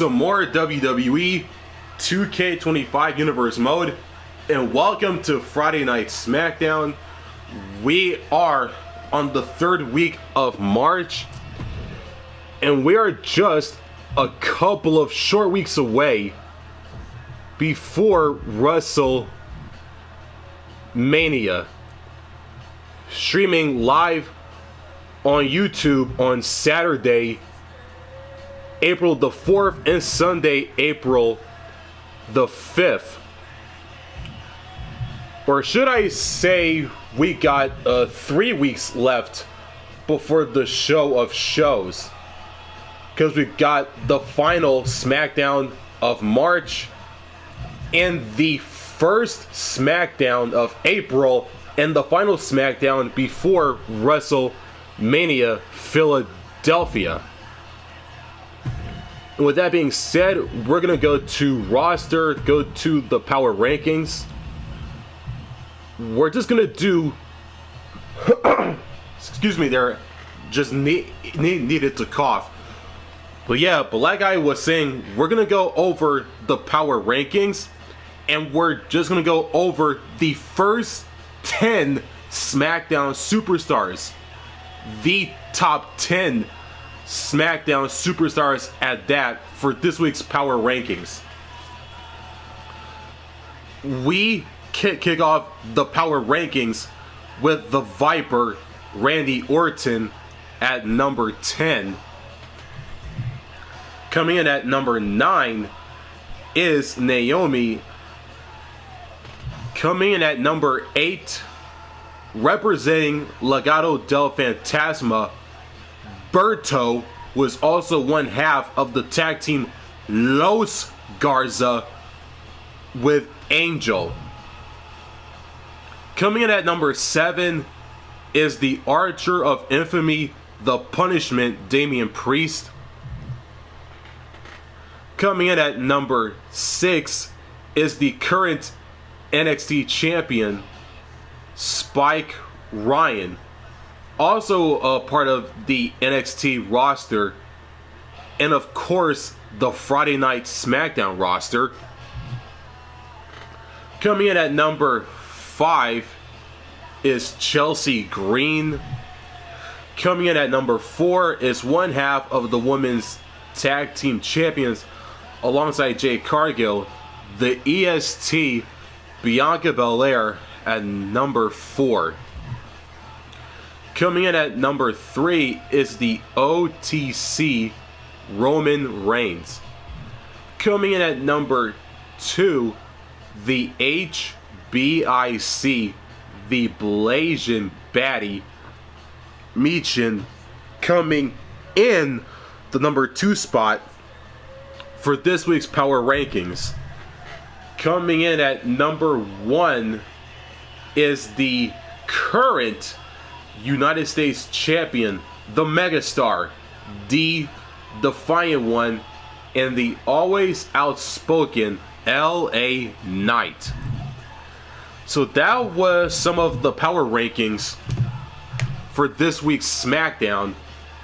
Some more WWE 2K25 Universe mode, and welcome to Friday Night SmackDown. We are on the third week of March, and we are just a couple of short weeks away before WrestleMania, streaming live on YouTube on Saturday, April the 4th, and Sunday, April the 5th. Or should I say we got 3 weeks left before the show of shows, because we've got the final SmackDown of March and the first SmackDown of April and the final SmackDown before WrestleMania Philadelphia. And with that being said, we're going to go to roster, go to the power rankings. We're just going to do, excuse me there, just needed to cough. But yeah, but like I was saying, we're going to go over the power rankings, and we're just going to go over the first 10 SmackDown superstars. The top 10 SmackDown superstars at that for this week's power rankings. We kick off the power rankings with the Viper, Randy Orton, at number 10. Coming in at number 9 is Naomi. Coming in at number 8, representing Legado del Fantasma, Berto was also one half of the tag team Los Garza with Angel. Coming in at number 7 is the Archer of Infamy, the Punishment, Damian Priest. Coming in at number 6 is the current NXT champion, Spike Ryan, also a part of the NXT roster, and of course the Friday Night SmackDown roster. Coming in at number 5 is Chelsea Green. Coming in at number 4 is one half of the women's tag team champions alongside Jade Cargill, the EST, Bianca Belair, at number 4. Coming in at number 3 is the OTC, Roman Reigns. Coming in at number 2, the HBIC, the Blasian Baddie, Michin, coming in the number 2 spot for this week's power rankings. Coming in at number 1 is the current United States champion, the Megastar, the Defiant One, and the always outspoken LA Knight. So that was some of the power rankings for this week's SmackDown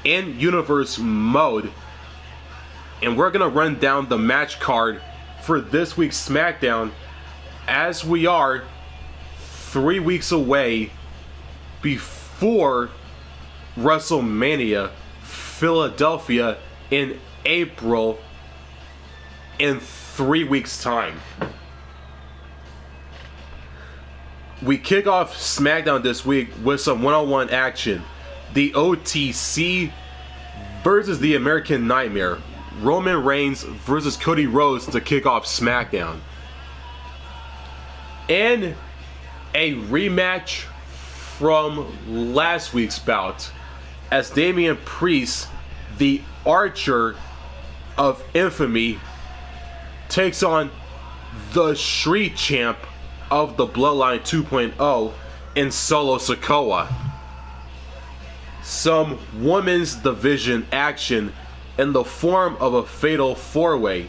in Universe mode. And we're going to run down the match card for this week's SmackDown, as we are 3 weeks away before WrestleMania Philadelphia in April, in 3 weeks' time. We kick off SmackDown this week with some one-on-one action. The OTC versus the American Nightmare, Roman Reigns versus Cody Rhodes, to kick off SmackDown. And a rematch from last week's bout, as Damian Priest, the Archer of Infamy, takes on the Street Champ of the Bloodline 2.0 in Solo Sikoa. Some women's division action in the form of a fatal 4-way.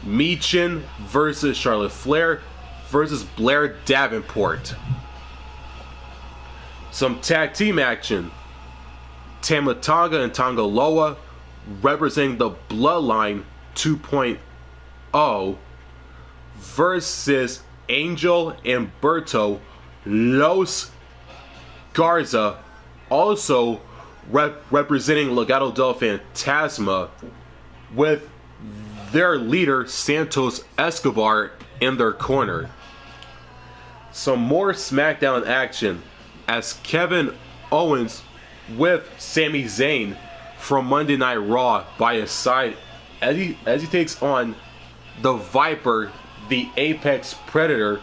Michin versus Charlotte Flair versus Blair Davenport. Some tag team action. Tama Tonga and Tonga Loa representing the Bloodline 2.0 versus Angel and Berto Los Garza, also representing Legado del Fantasma, with their leader Santos Escobar in their corner. Some more SmackDown action as Kevin Owens with Sami Zayn from Monday Night Raw by his side as he takes on the Viper, the Apex Predator,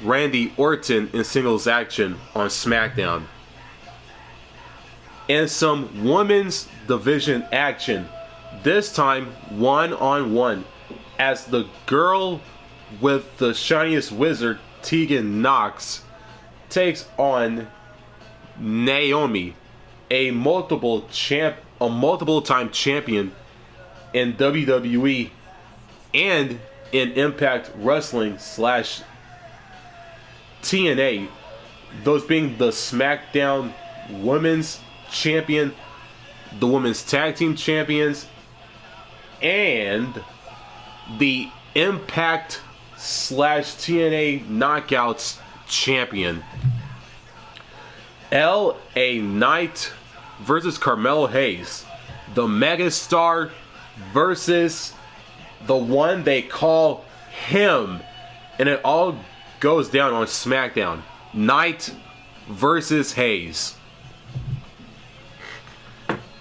Randy Orton in singles action on SmackDown. And some women's division action, this time one-on-one, as the girl with the shiniest wizard, Tegan Knox, takes on Naomi, a multiple-time champion in WWE and in Impact Wrestling / TNA, those being the SmackDown Women's Champion, the Women's Tag Team Champions, and the Impact / TNA Knockouts Champion. LA Knight versus Carmelo Hayes, the Megastar versus the one they call him, and it all goes down on SmackDown. Knight versus Hayes.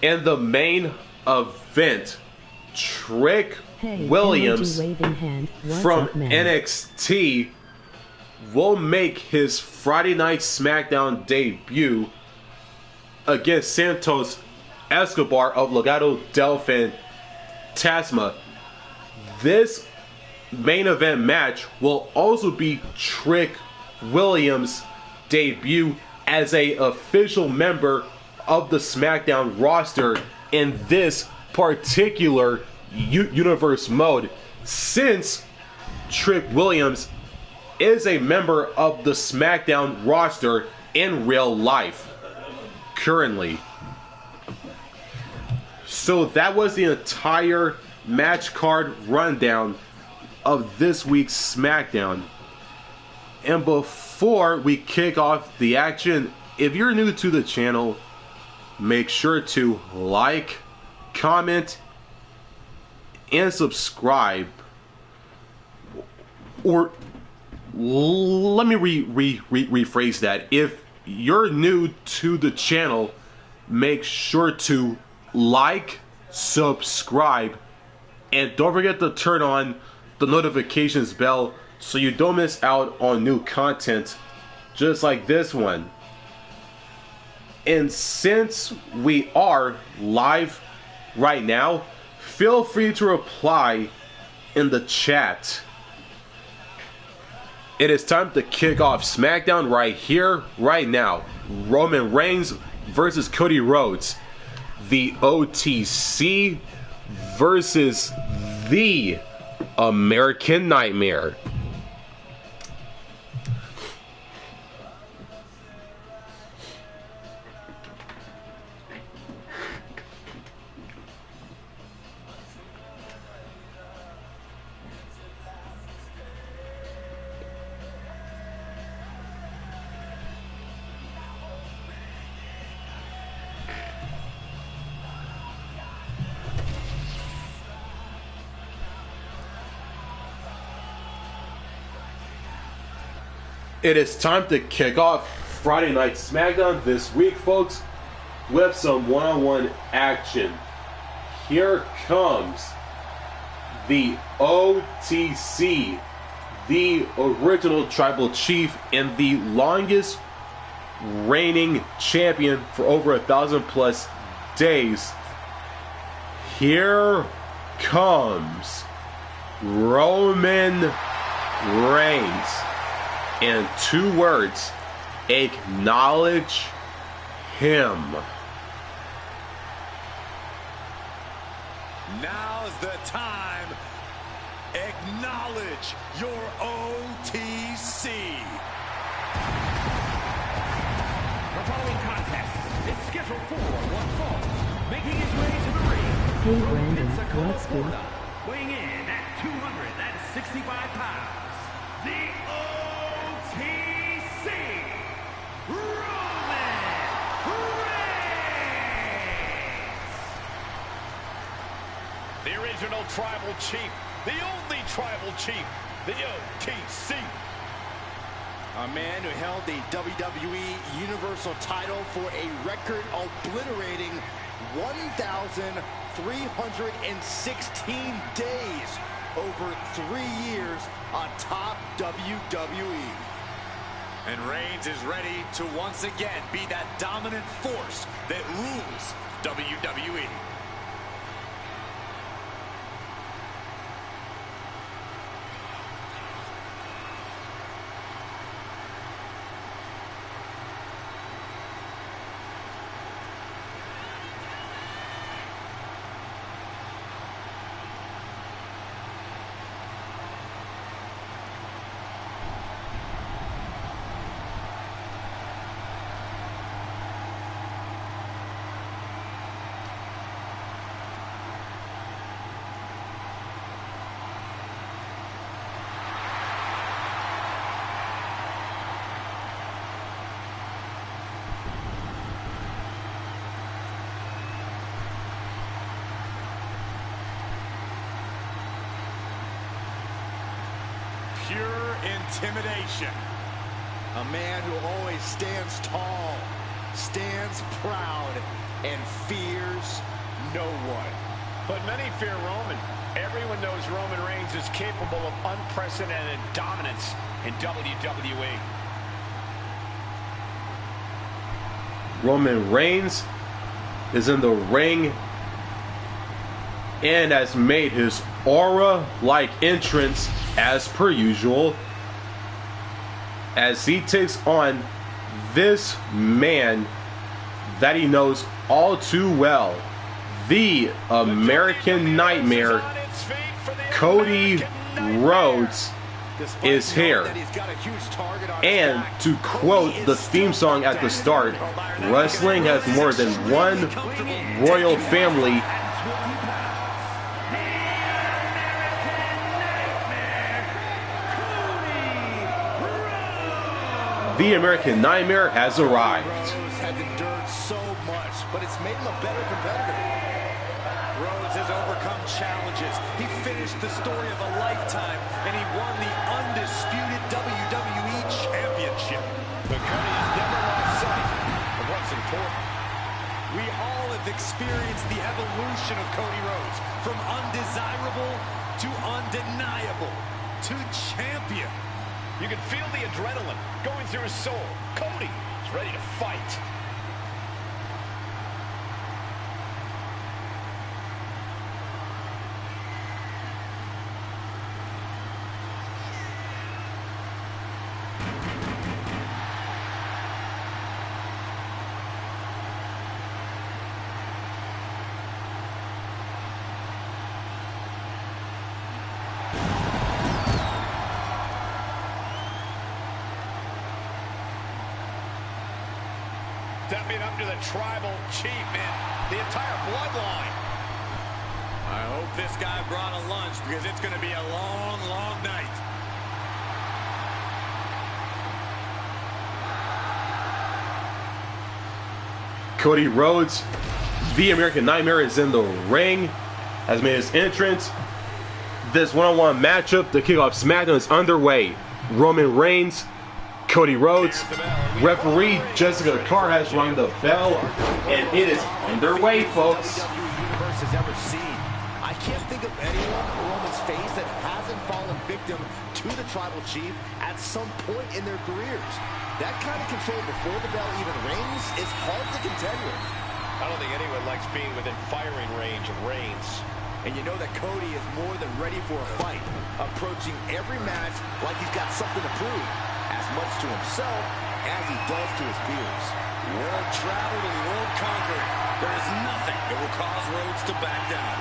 In the main event, Trick Williams from NXT will make his Friday Night SmackDown debut against Santos Escobar of Legado del Fantasma. This main event match will also be Trick Williams' debut as an official member of the SmackDown roster in this particular universe mode, since Trick Williams is a member of the SmackDown roster in real life currently. So that was the entire match card rundown of this week's SmackDown. And before we kick off the action, if you're new to the channel, make sure to like, comment, and subscribe. Or let me rephrase that. If you're new to the channel, make sure to like, subscribe, and don't forget to turn on the notifications bell so you don't miss out on new content just like this one. And since we are live right now, feel free to reply in the chat. It is time to kick off SmackDown right here, right now. Roman Reigns versus Cody Rhodes. The OTC versus the American Nightmare. It is time to kick off Friday Night SmackDown this week, folks, with some one-on-one action. Here comes the OTC, the original Tribal Chief and the longest reigning champion for over 1,000+ days. Here comes Roman Reigns. And 2 words: acknowledge him. Now's the time. Acknowledge your OTC. The following contest is scheduled for one fall. Making his way to the ring from Pensacola, Florida, Weighing in at 265 pounds, the OTC, Roman Reigns. The original tribal chief, the only tribal chief, the OTC. A man who held the WWE Universal title for a record obliterating 1,316 days over 3 years on top WWE. And Reigns is ready to once again be that dominant force that rules WWE. Pure intimidation. A man who always stands tall, stands proud, and fears no one. But many fear Roman. Everyone knows Roman Reigns is capable of unprecedented dominance in WWE. Roman Reigns is in the ring and has made his aura-like entrance as per usual as he takes on this man that he knows all too well, the American Nightmare, Cody Rhodes, is here. And to quote the theme song at the start, wrestling has more than one royal family. The American Nightmare has arrived. Rhodes has endured so much, but it's made him a better competitor. Rhodes has overcome challenges. He finished the story of a lifetime, and he won the undisputed WWE Championship. But Cody has never lost sight of what's important. We all have experienced the evolution of Cody Rhodes, from undesirable to undeniable to champion. You can feel the adrenaline going through his soul. Cody is ready to fight. Stepping up to the tribal chief and the entire bloodline. I hope this guy brought a lunch because it's going to be a long, long night. Cody Rhodes, the American Nightmare, is in the ring, has made his entrance. This one-on-one matchup to kick off SmackDown is underway. Roman Reigns, Cody Rhodes, referee Jessica Carr has rung the bell, and it is underway, folks. WWE Universe has ever seen. I can't think of anyone Roman's face that hasn't fallen victim to the tribal chief at some point in their careers. That kind of control before the bell even rings is hard to contend with. I don't think anyone likes being within firing range of Reigns. And you know that Cody is more than ready for a fight, approaching every match like he's got something to prove, as much to himself as he does to his peers. World traveled and world conquered. There is nothing that will cause Rhodes to back down.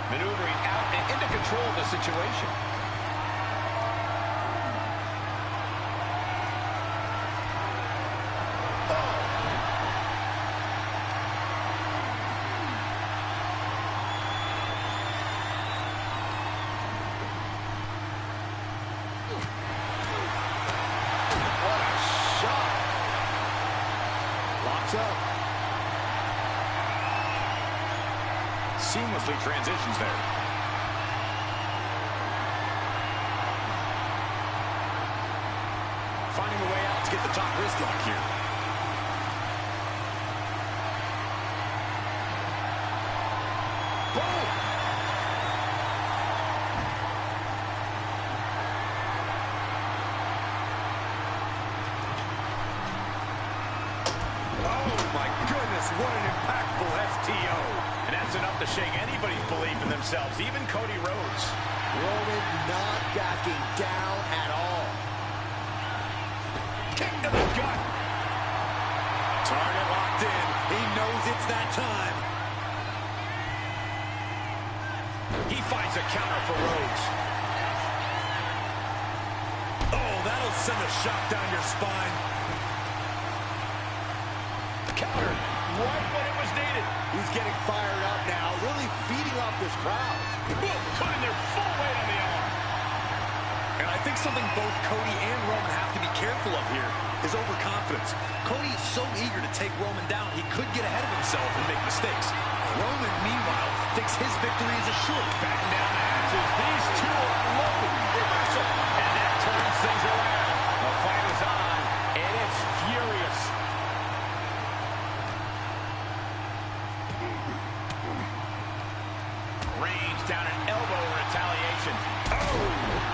Maneuvering out and into control of the situation. works up. Seamlessly transitions there. Finding a way out to get the top wrist lock here. Boom! Oh my goodness, what an impactful STO. And that's enough to shake anybody's belief in themselves, even Cody Rhodes. Roman not backing down at all. Kick to the gut. Target locked in. He knows it's that time. He finds a counter for Rhodes. Oh, that'll send a shock down your spine. Counter right when it was needed. He's getting fired up now, really feeding off this crowd. Boom, putting their full weight on the arm. And I think something both Cody and Roman have to be careful of here is overconfidence. Cody is so eager to take Roman down, he could get ahead of himself and make mistakes. Roman, meanwhile, thinks his victory is assured. Backing down the hatches. These two are unloaded. Reversal. And that turns things around. The fight is on, and it's furious. Reigns down an elbow in retaliation. Oh!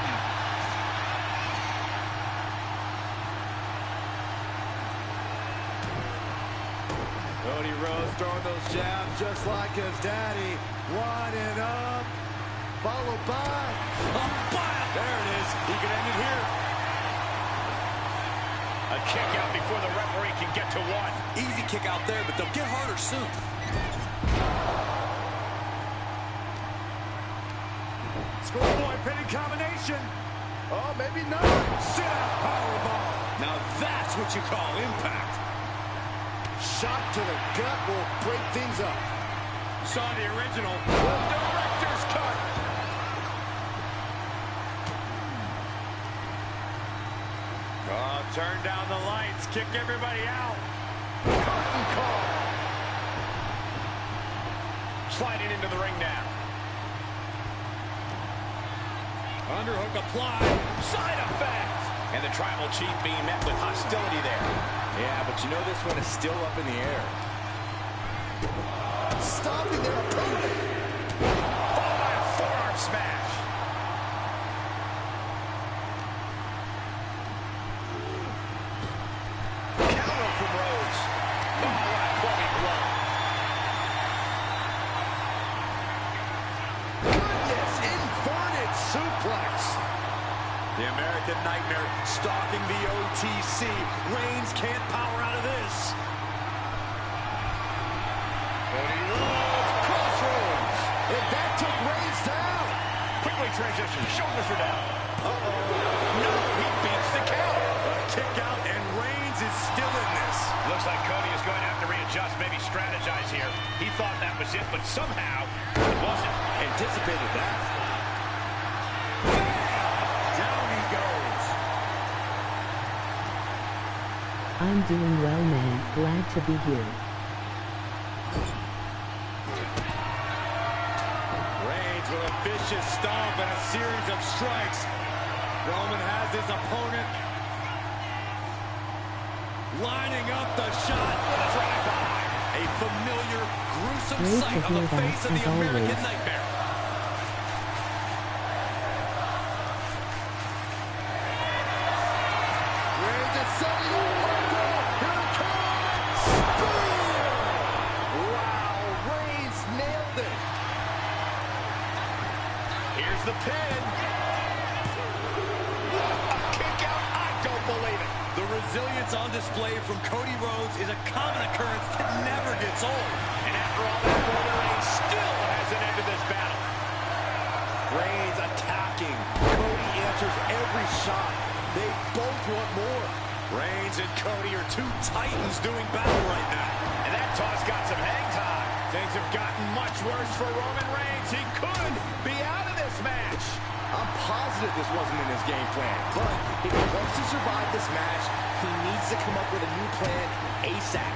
Cody Rhodes throwing those jabs just like his daddy. Winding up, followed by a bam. There it is. He can end it here. A kick out before the referee can get to one. Easy kick out there, but they'll get harder soon. Schoolboy pinning combination. Oh, maybe not. Sit-out powerbomb. Now that's what you call impact. Shot to the gut will break things up. Saw the original. Director's cut. Oh, turn down the lights. Kick everybody out. Curtain call. Sliding into the ring now. Underhook applied. Side effect. And the Tribal Chief being met with hostility there. Yeah, but you know this one is still up in the air. Stopping their opponent. Followed by a forearm smash. Counter from Rhodes. Oh, what a clubbing blow. Goodness, inverted suplex. The American Nightmare stalking the OTC. Reigns can't power out of this. Cody Rhodes, crossroads. And that took Reigns down. Quickly transition, shoulders are down. No, he beats the count. A kick out, and Reigns is still in this. Looks like Cody is going to have to readjust, maybe strategize here. He thought that was it, but somehow it wasn't. Anticipated that. Down he goes. I'm doing well, man. Glad to be here. Reigns with a vicious stomp and a series of strikes. Roman has his opponent lining up the shot. Drive-by. A familiar, gruesome Great sight to on the hear that, face of the as American always. Nightmare. Reigns is setting up. Here it comes. Spear. Wow, Reigns nailed it. Here's the pin. A kick out. I don't believe it. The resilience on display from Cody Rhodes is a common occurrence that never gets old. And after all that, Roman Reigns still hasn't ended this battle. Reigns attacking. Cody answers every shot. They both want more. Reigns and Cody are two titans doing battle right now. And that toss got some hang time. Things have gotten much worse for Roman Reigns. He could be out of this match. I'm positive this wasn't in his game plan, but if he wants to survive this match, he needs to come up with a new plan ASAP.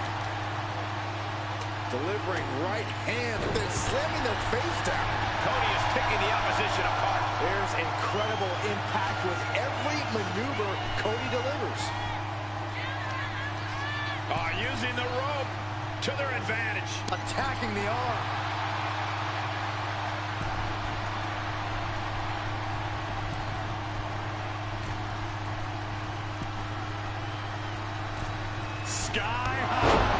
delivering right hands, then slamming their face down. Cody is picking the opposition apart. There's incredible impact with every maneuver Cody delivers. Using the rope to their advantage. Attacking the arm. Sky high.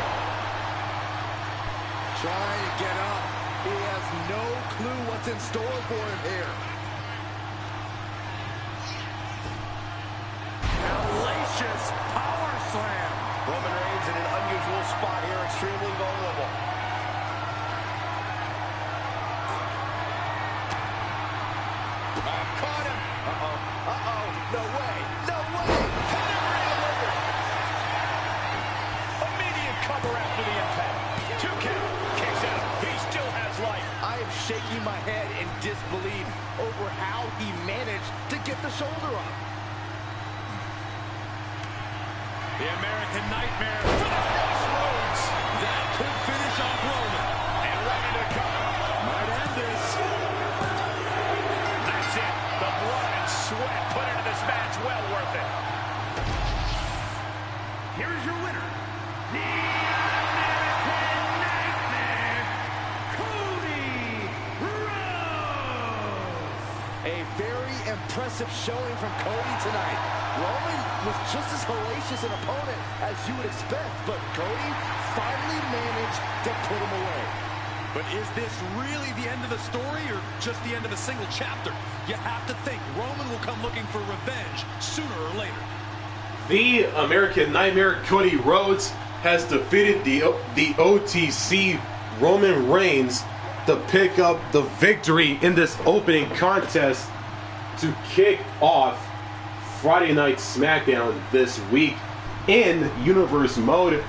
Trying to get up. He has no clue what's in store for him here. Hellacious power slam. Roman Reigns in an unusual spot here, extremely vulnerable. Caught him. No way. No way. Immediate cover after the impact. 2 count. Kicks out. He still has life. I am shaking my head in disbelief over how he managed to get the shoulder up. The American Nightmare for the Rhodes. That could finish off Roman. And right into the cover. Might end this. That's it. The blood and sweat put into this match. Well worth it. Here is your winner, the American Nightmare, Cody Rhodes. A very impressive showing from Cody tonight. Roman was just as hellacious an opponent as you would expect, but Cody finally managed to put him away. But is this really the end of the story or just the end of a single chapter? You have to think Roman will come looking for revenge sooner or later. The American Nightmare Cody Rhodes has defeated the OTC Roman Reigns to pick up the victory in this opening contest to kick off Friday Night SmackDown this week in Universe mode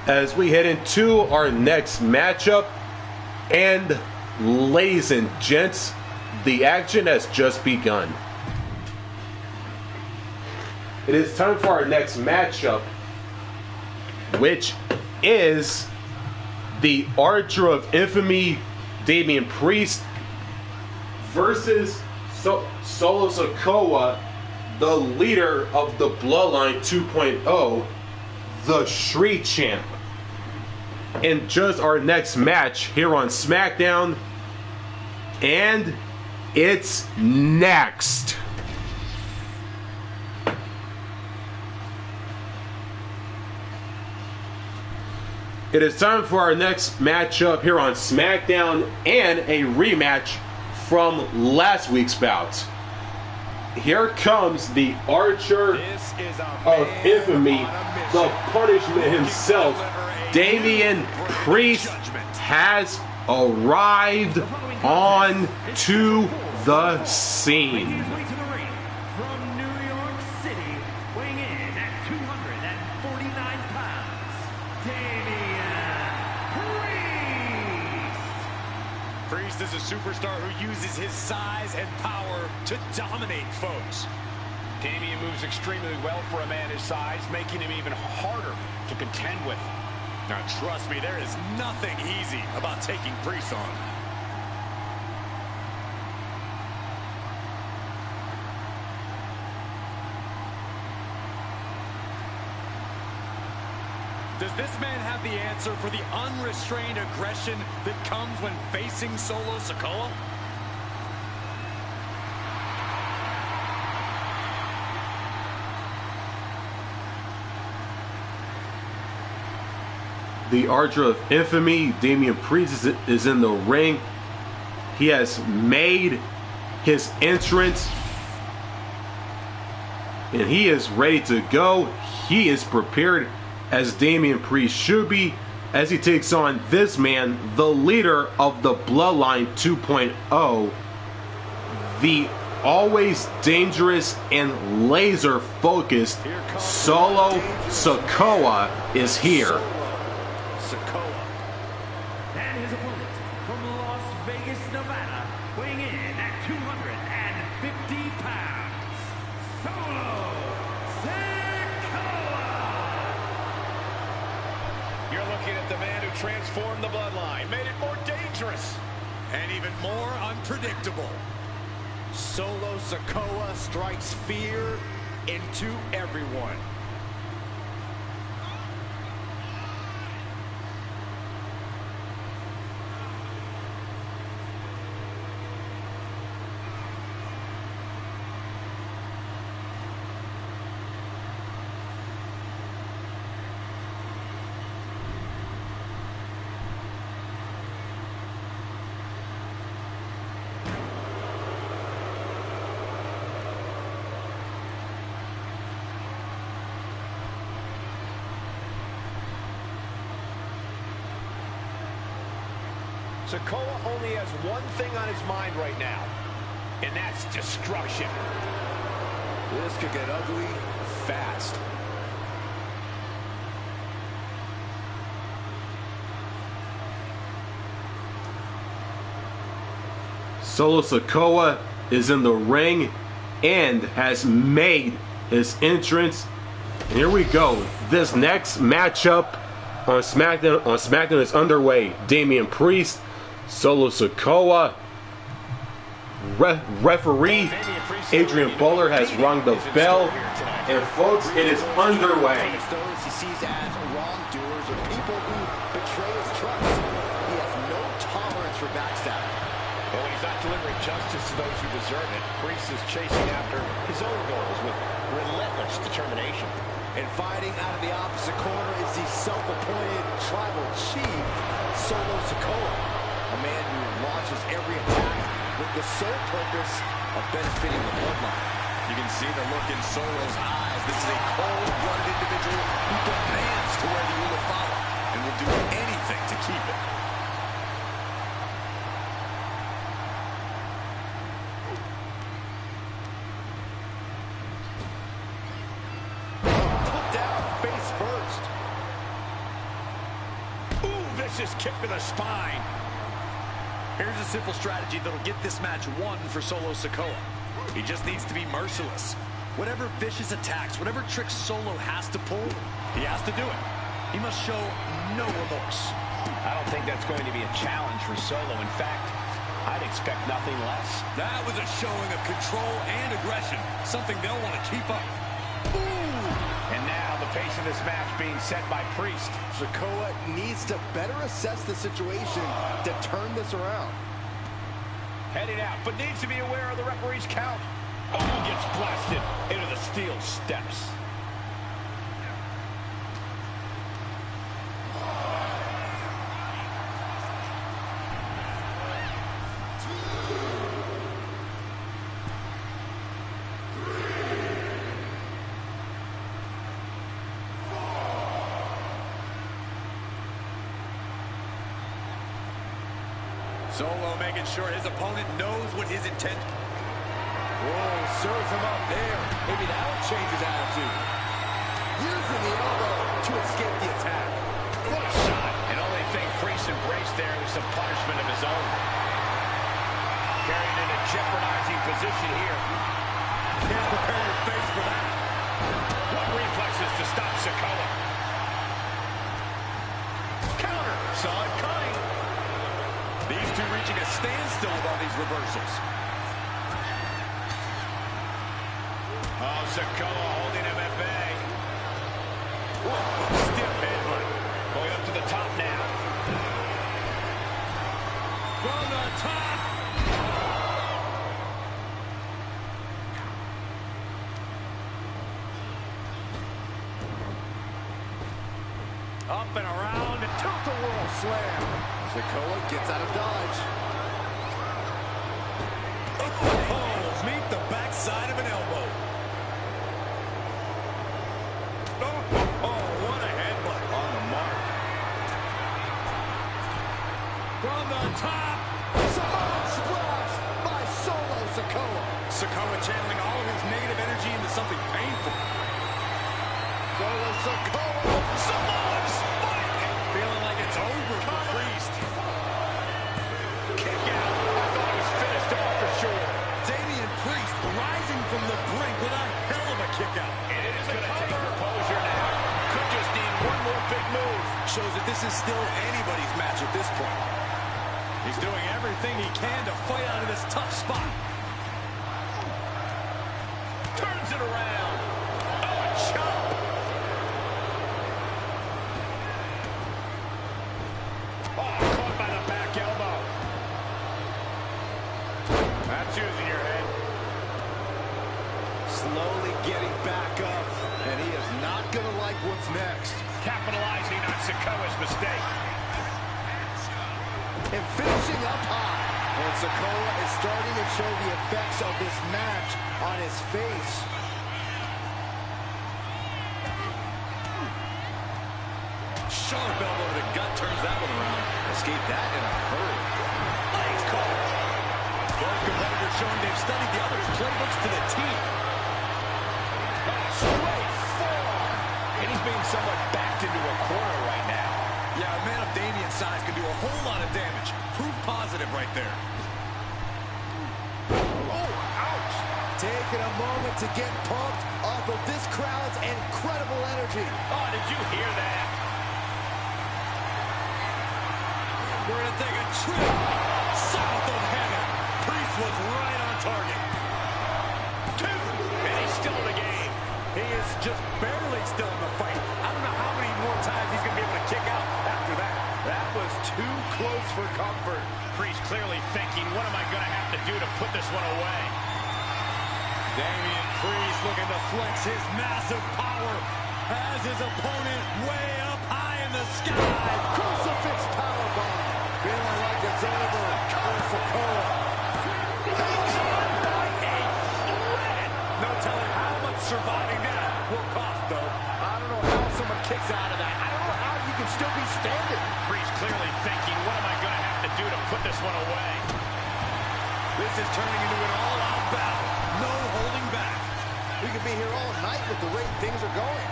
as we head into our next matchup. And ladies and gents, the action has just begun. It is time for our next matchup, which is the Archer of Infamy, Damian Priest, versus Solo Sikoa, the leader of the Bloodline 2.0, the Street Champ. And just our next match here on SmackDown, and it's next. It is time for our next matchup here on SmackDown and a rematch from last week's bout. Here comes the Archer of Infamy, the Punishment himself. Damian Priest has arrived on to the scene. From New York City, weighing in at 249 pounds, Damian Priest. Priest is a superstar who uses his size and power to dominate foes. Damian moves extremely well for a man his size, making him even harder to contend with. Now, trust me, there is nothing easy about taking Priest on. Does this man have the answer for the unrestrained aggression that comes when facing Solo Sikoa? The Archer of Infamy, Damian Priest, is in the ring. He has made his entrance, and he is ready to go. He is prepared, as Damian Priest should be, as he takes on this man, the leader of the Bloodline 2.0, the always dangerous and laser focused Solo Sikoa is here. Sikoa. And his opponent from Las Vegas, Nevada, weighing in at 250 pounds, Solo Sikoa. You're looking at the man who transformed the bloodline, made it more dangerous, and even more unpredictable. Solo Sikoa strikes fear into everyone. Sikoa only has one thing on his mind right now, and that's destruction. This could get ugly fast. Solo Sikoa is in the ring and has made his entrance. And here we go. This next matchup on SmackDown is underway. Damian Priest, Solo Sikoa. Referee Adrian Butler has rung the bell. And folks, it is underway. Those he sees as wrongdoers or people who betray his trust. He has no tolerance for backstabbing. But when he's not delivering justice to those who deserve it, Priest is chasing after his own goals with relentless determination. And fighting out of the opposite corner is the self-appointed tribal chief, Solo Sikoa. A man who launches every attack with the sole purpose of benefiting the bloodline. You can see the look in Solo's eyes. This is a cold-blooded individual who demands to wear the uniform and will do anything to keep it. Put down face first. Ooh, vicious kick to the spine. Here's a simple strategy that'll get this match won for Solo Sikoa. He just needs to be merciless. Whatever vicious attacks, whatever tricks Solo has to pull, he has to do it. He must show no remorse. I don't think that's going to be a challenge for Solo. In fact, I'd expect nothing less. That was a showing of control and aggression, something they'll want to keep up. Ooh! And now the pace of this match being set by Priest. Sikoa needs to better assess the situation to turn this around. Heading out, but needs to be aware of the referee's count. Oh, gets blasted into the steel steps. Solo making sure his opponent knows what his intent. Whoa, serves him up there. Maybe that'll change his attitude. Using the elbow to escape the attack. What a shot. And only thing Priest embraced there was some punishment of his own. Carried in a jeopardizing position here. Can't prepare your face for that. What reflexes to stop Sikoa. Counter. Saw it coming. These two reaching a standstill with all these reversals. Oh, Sikoa holding him at bay. Whoa, stiff headbutt. Going up to the top now. From the top. Up and around and tilt-a-whirl slam. Sikoa gets out of dodge. Oh, meet the backside of an elbow. Oh, what a headbutt. On the mark. From the top. Samoan splash by Solo Sikoa. Sikoa channeling all of his negative energy into something painful. Solo Sikoa. Samoan spike. Feeling like it's over for Priest. Kick out. I thought it was finished off for sure. Damian Priest rising from the brink with a hell of a kick out. And it is going to take composure now. Could just need one more big move. Shows that this is still anybody's match at this point. He's doing everything he can to fight out of this tough spot. Turns it around. Oh, a chop. Oh, caught by the back elbow. That's using your head. Slowly getting back up, and he is not going to like what's next. Capitalizing on Sikoa's mistake. And finishing up high. And Sikoa is starting to show the effects of this match on his face. Sharp elbow to the gut, turns that one around. Escaped that in a hurry. Legs caught. Both competitors showing they've studied the other's playbooks to the team. Straight forearm. And he's being somewhat backed into a corner right now. Yeah, a man of Damian's size can do a whole lot of damage. Proof positive right there. Oh, ouch. Taking a moment to get pumped off of this crowd's incredible energy. Oh, did you hear that? We're going to take a trip south of heaven. Priest was right on target. Two, and he's still in the game. He is just barely still in the fight. I don't know how many more times he's going to be able to kick out after that. That was too close for comfort. Priest clearly thinking, what am I going to have to do to put this one away? Damian Priest looking to flex his massive power. Has his opponent way up high in the sky. Crucifix powerbomb. Feeling like it's over for Sikoa. No telling how much surviving that will cost, though. I don't know how someone kicks out of that. I don't know how you can still be standing. Priest clearly thinking, what am I going to have to do to put this one away? This is turning into an all-out battle. No holding back. We could be here all night with the way things are going.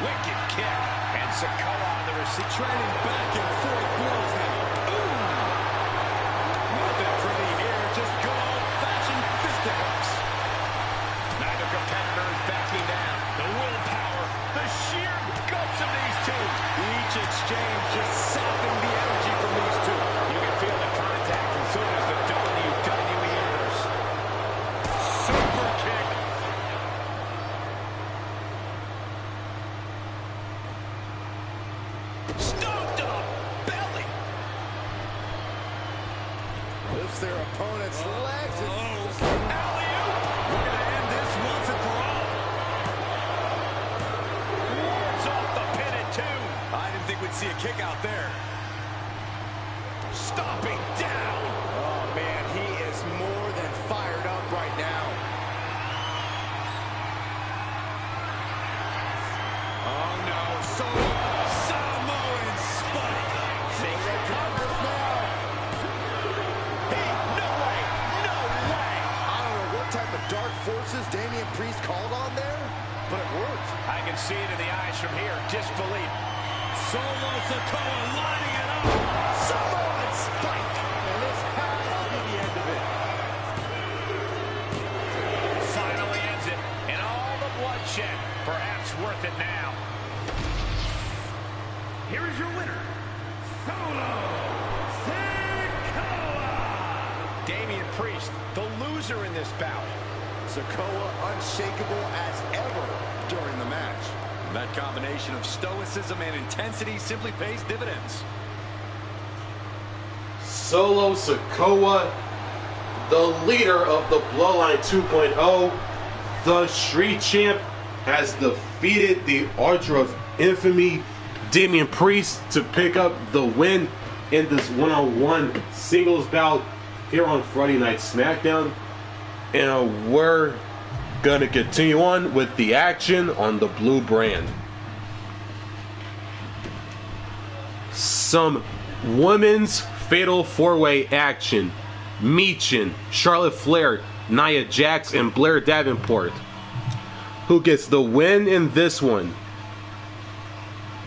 Wicked kick. And Sikoa on the receipt. Trading back and forth blows now. Ooh. Nothing pretty here. Just good old-fashioned fisticuffs. Neither competitor is backing down. The willpower, the sheer guts of these two. Each exchange just sapping the energy from these two. You can feel the contact as soon as the WWE enters. Super kick. Stomp to the belly. Lifts their opponent's legs. Alley-oop. We're going to end this once and for all. Wards off the pin at two. I didn't think we'd see a kick out there. Stomping down. Oh, man, he is more than fired up right now. Oh, no. Samoan spike. Fake recovers now. Hey, no way. No way. I don't know what type of dark forces Damian Priest called on there, but it worked. I can see it in the eyes from here. Disbelief. Solo Sikoa lining it up. Samoan spike. And this has to be the end of it. Finally ends it. And all the bloodshed, perhaps worth it now. Here is your winner, Solo Sikoa! Damian Priest, the loser in this bout. Sikoa unshakable as ever during the match. That combination of stoicism and intensity simply pays dividends. Solo Sikoa, the leader of the Bloodline 2.0, the Street Champ, has defeated the Archer of Infamy, Damian Priest, to pick up the win in this one-on-one singles bout here on Friday Night SmackDown. And we're going to continue on with the action on the blue brand. Some women's fatal four-way action. Meechin, Charlotte Flair, Nia Jax, and Blair Davenport. Who gets the win in this one?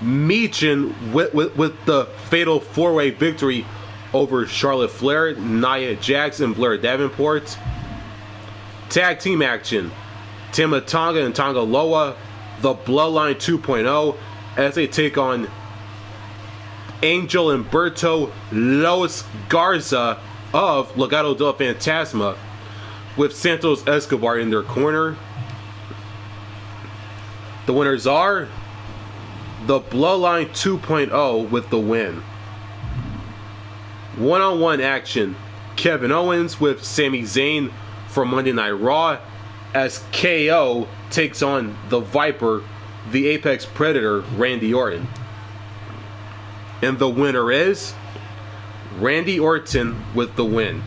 Meechin with the fatal four-way victory over Charlotte Flair, Nia Jax, and Blair Davenport. Tag team action. Tama Tonga and Tonga Loa, the Bloodline 2.0, as they take on Angel Humberto Los Garza of Legado del Fantasma, with Santos Escobar in their corner. The winners are the Bloodline 2.0 with the win. One-on-one action. Kevin Owens with Sami Zayn for Monday Night Raw as KO takes on the Viper, the Apex Predator, Randy Orton. And the winner is Randy Orton with the win.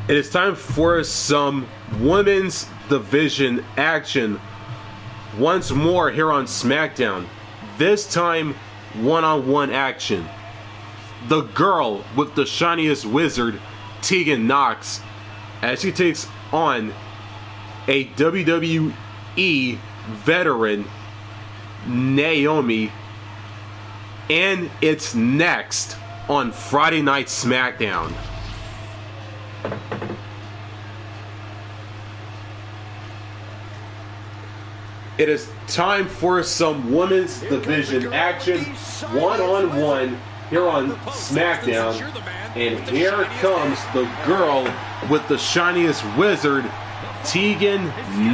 It is time for some women's division action once more here on SmackDown. This time, one-on-one action. The girl with the shiniest wizard, Tegan Nox, as she takes on a WWE veteran, Naomi. And it's next on Friday Night SmackDown. It is time for some women's division action, one-on-one here on SmackDown. And here comes the girl with the shiniest wizard, Tegan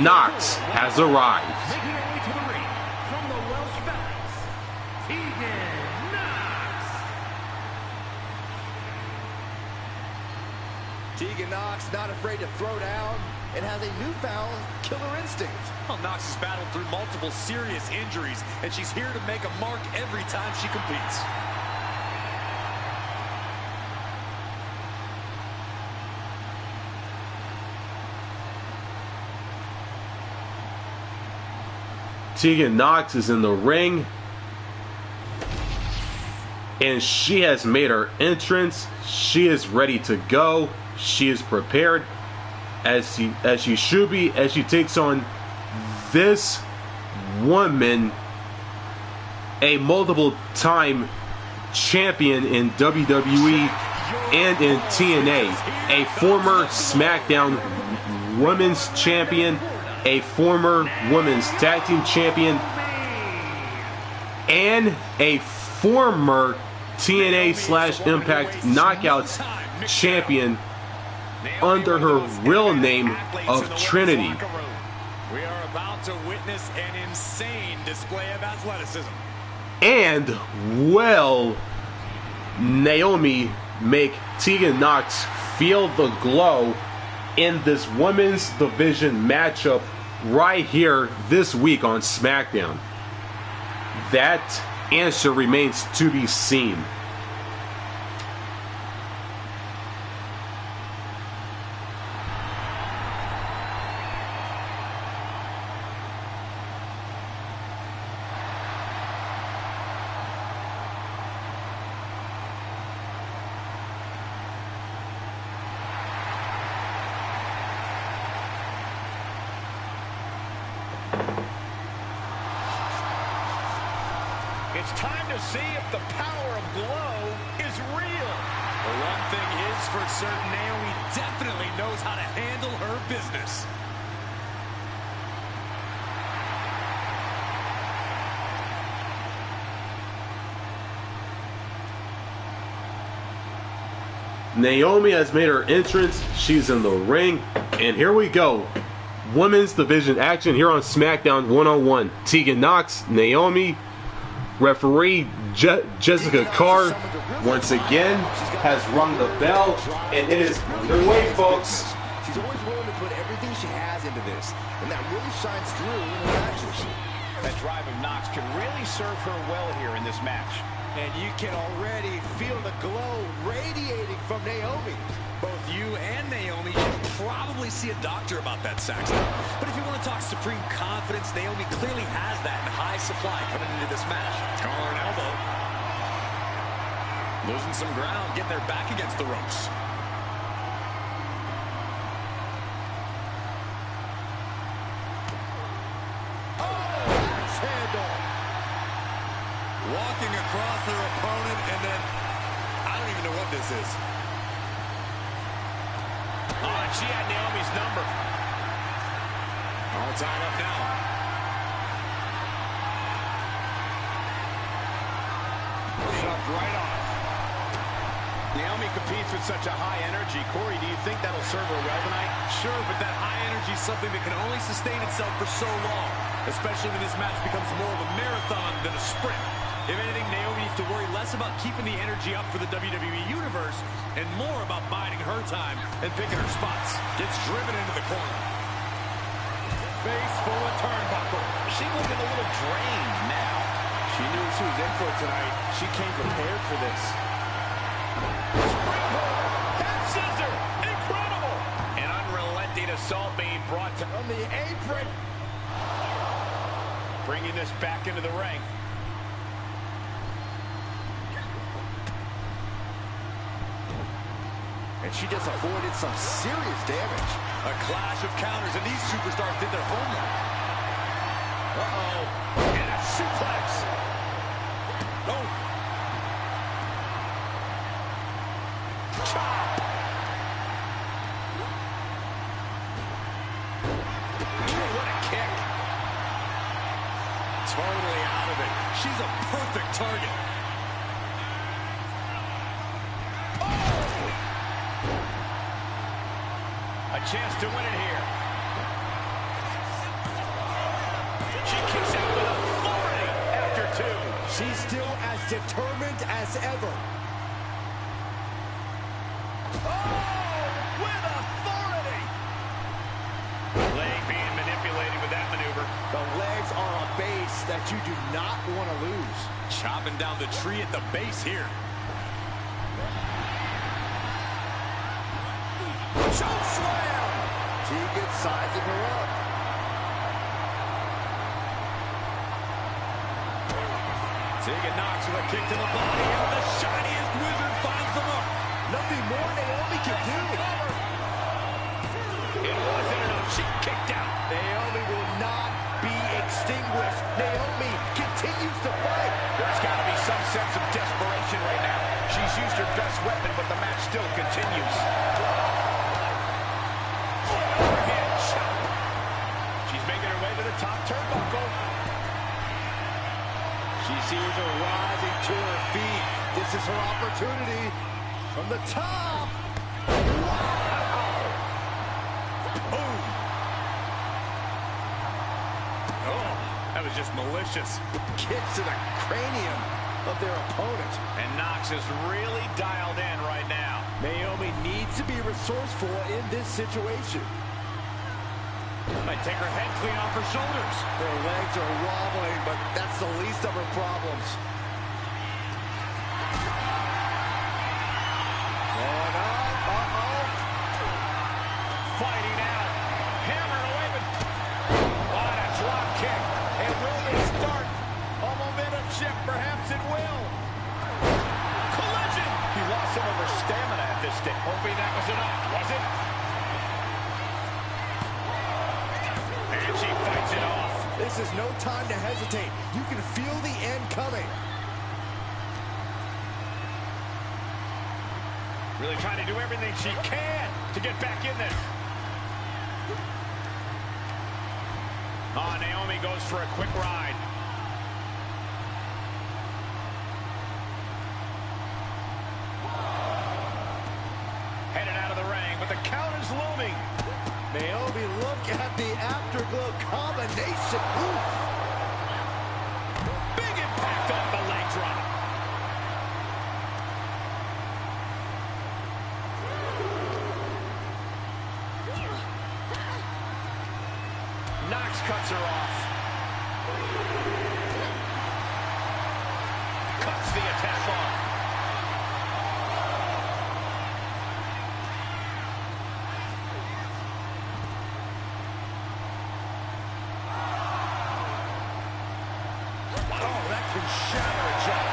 Nox, has arrived. Making her way to the ring from the Welsh Valleys, Tegan Nox. Tegan Nox not afraid to throw down and has a newfound killer instinct. Well, Nox has battled through multiple serious injuries, and she's here to make a mark every time she competes. Tegan Nox is in the ring, and she has made her entrance. She is ready to go. She is prepared, as she should be, as she takes on this woman, a multiple-time champion in WWE and in TNA, a former SmackDown Women's Champion, a former Women's Tag Team Champion, and a former TNA/Impact Knockouts Champion under her real name of Trinity. We are about to witness an insane display of athleticism. And will Naomi make Tegan Nox feel the glow in this women's division matchup right here this week on SmackDown? That answer remains to be seen. It's time to see if the power of glow is real. Well, one thing is for certain, Naomi definitely knows how to handle her business. Naomi has made her entrance. She's in the ring. And here we go. Women's division action here on SmackDown one-on-one. Tegan Nox, Naomi. Referee Jessica Carr once again has rung the bell, and it is underway, folks. She's always willing to put everything she has into this, and that really shines through in the matches. That drive of Nox can really serve her well here in this match. And you can already feel the glow radiating from Naomi. Both you and Naomi should probably see a doctor about that, Saxton. But if you want to talk supreme confidence, Naomi clearly has that in high supply coming into this match. Collar and elbow. Losing some ground, getting their back against the ropes. Walking across their opponent, and then I don't even know what this is. Oh, and she had Naomi's number. All tied up now. rubbed right off. Naomi competes with such a high energy. Corey, do you think that'll serve her well tonight? Sure, but that high energy is something that can only sustain itself for so long, especially when this match becomes more of a marathon than a sprint. If anything, Naomi needs to worry less about keeping the energy up for the WWE Universe and more about biding her time and picking her spots. Gets driven into the corner. Face full of turnbuckle. She looking a little drained now. She knew she was in for it tonight. She came prepared for this. Springboard, head scissor, incredible! An unrelenting assault being brought to on the apron. Bringing this back into the ring. And she just avoided some serious damage. A clash of counters, and these superstars did their homework. Uh-oh. And a suplex. Oh. Chop. What a kick. Totally out of it. She's a perfect target. A chance to win it here. She kicks out with authority after two. She's still as determined as ever. Oh, with authority. Leg being manipulated with that maneuver. The legs are a base that you do not want to lose. Chopping down the tree at the base here. Choke slam! Tegan sizing her up. Tegan knocks with a kick to the body, and the shiniest wizard finds the mark. Nothing more Naomi can do. It wasn't enough. She kicked out. Naomi will not be extinguished. Naomi continues to fight. There's got to be some sense of desperation right now. She's used her best weapon, but the match still continues. Overhead chop. She's making her way to the top turnbuckle. She sees her rising to her feet. This is her opportunity. From the top. Wow. Boom. Oh, that was just malicious. Kicks to the cranium of their opponent. And Knox is really dialed in right now. Naomi needs to be resourceful in this situation. Might take her head clean off her shoulders. Her legs are wobbling, but that's the least of her problems. Going up, Fighting out. Hammered away, but what a drop kick. And will this start a momentum shift? Perhaps it will. Collision. He lost some of her stamina at this stage. Hoping that was enough. Was it? And she fights it off. This is no time to hesitate. You can feel the end coming. Really trying to do everything she can to get back in there. Oh, Naomi goes for a quick ride. Headed out of the ring, but the count is looming. Naomi, look at the afterglow combination. Oof. Big impact off the leg drop. Knox cuts her off. Cuts the attack off. Shatter a jaw.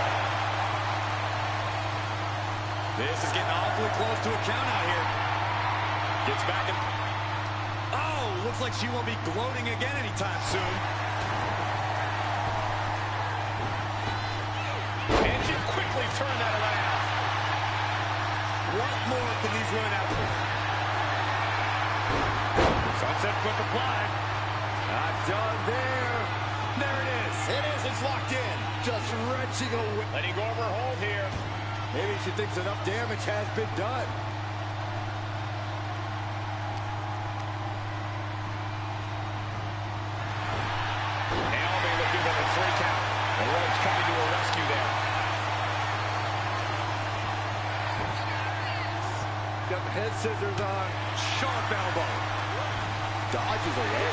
This is getting awfully close to a count out here. Gets back and... Oh, looks like she won't be gloating again anytime soon. And she quickly turned that around. What more can these women have to do? Sunset flip applied. Not done there. There it is. It's locked in. just wrenching away. Letting go of her hold here. Maybe she thinks enough damage has been done. Naomi looking for the 3 count. And Rhodes coming to her rescue there. Got the head scissors on. Sharp elbow. Dodges away.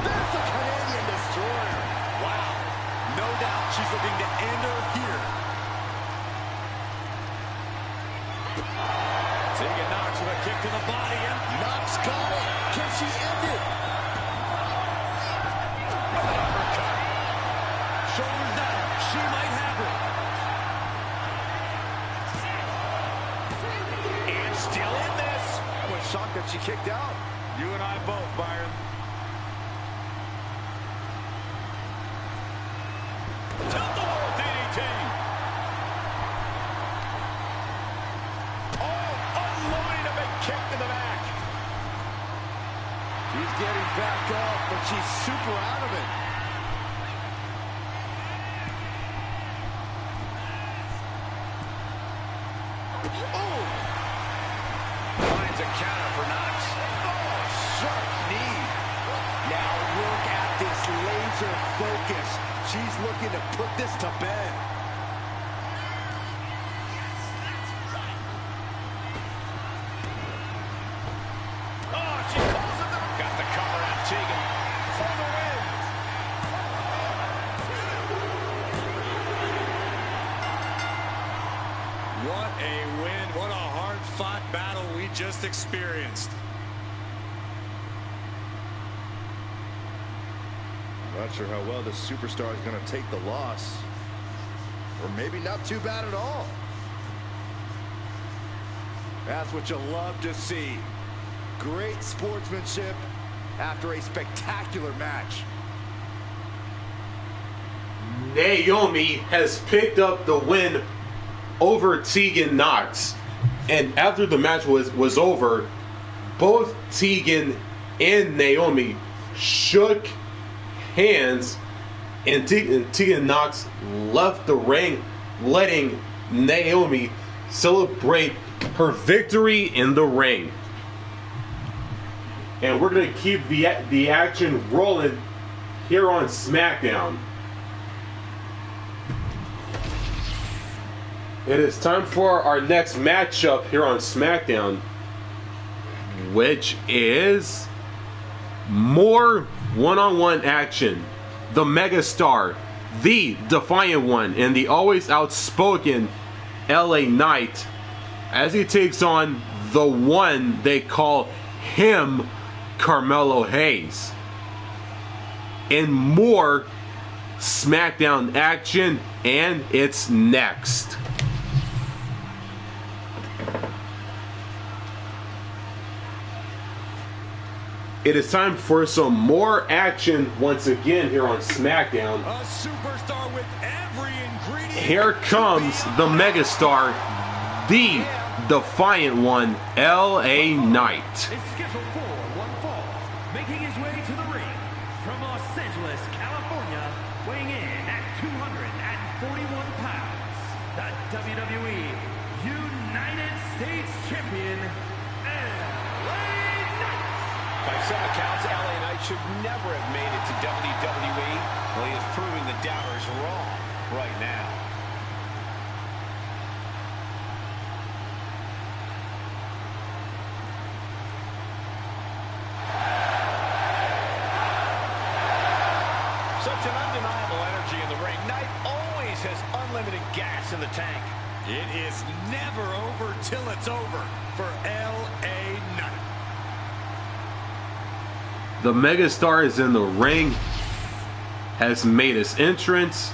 There's a Canadian destroyer. Wow. No doubt she's looking to end her here. Tegan Knox with a kick to the body. And Knox got it. Can she end it? uppercut. Shoulders down. She might have it. And still in this. I was shocked that she kicked out. You and I both, Byron. Tilt-a-whirl DDT. Oh, unloading a big kick to the back. She's getting back up, but she's super out of it. Oh! Finds a counter for Knox. Oh, sharp knee. Now look at this laser focus. She's looking to put this to bed. Oh, she calls it. Got the cover on Tegan for the win. What a win. What a hard-fought battle we just experienced. Not sure how well this superstar is going to take the loss. Or maybe not too bad at all. That's what you love to see. Great sportsmanship after a spectacular match. Naomi has picked up the win over Tegan Knox. And after the match was over, both Tegan and Naomi shook hands, and Tegan Knox left the ring, letting Naomi celebrate her victory in the ring. And we're going to keep the action rolling here on SmackDown. It is time for our next matchup here on SmackDown, which is more one-on-one action. The megastar, the defiant one, and the always outspoken LA Knight, as he takes on the one they call him, Carmelo Hayes. And more SmackDown action, and it's next. It is time for some more action once again here on SmackDown. A superstar with every ingredient. Here comes the megastar, the defiant one, LA Knight. Is scheduled for one fall, making his way to the ring from Los Angeles, California, weighing in at 241 pounds, the WWE United States Champion, LA Knight. By some accounts, LA Knight should never have made it to WWE. Well, he is proving the doubters wrong right now. Such an undeniable energy in the ring. Knight always has unlimited gas in the tank. It is never over till it's over for LA Knight. The megastar is in the ring, has made his entrance.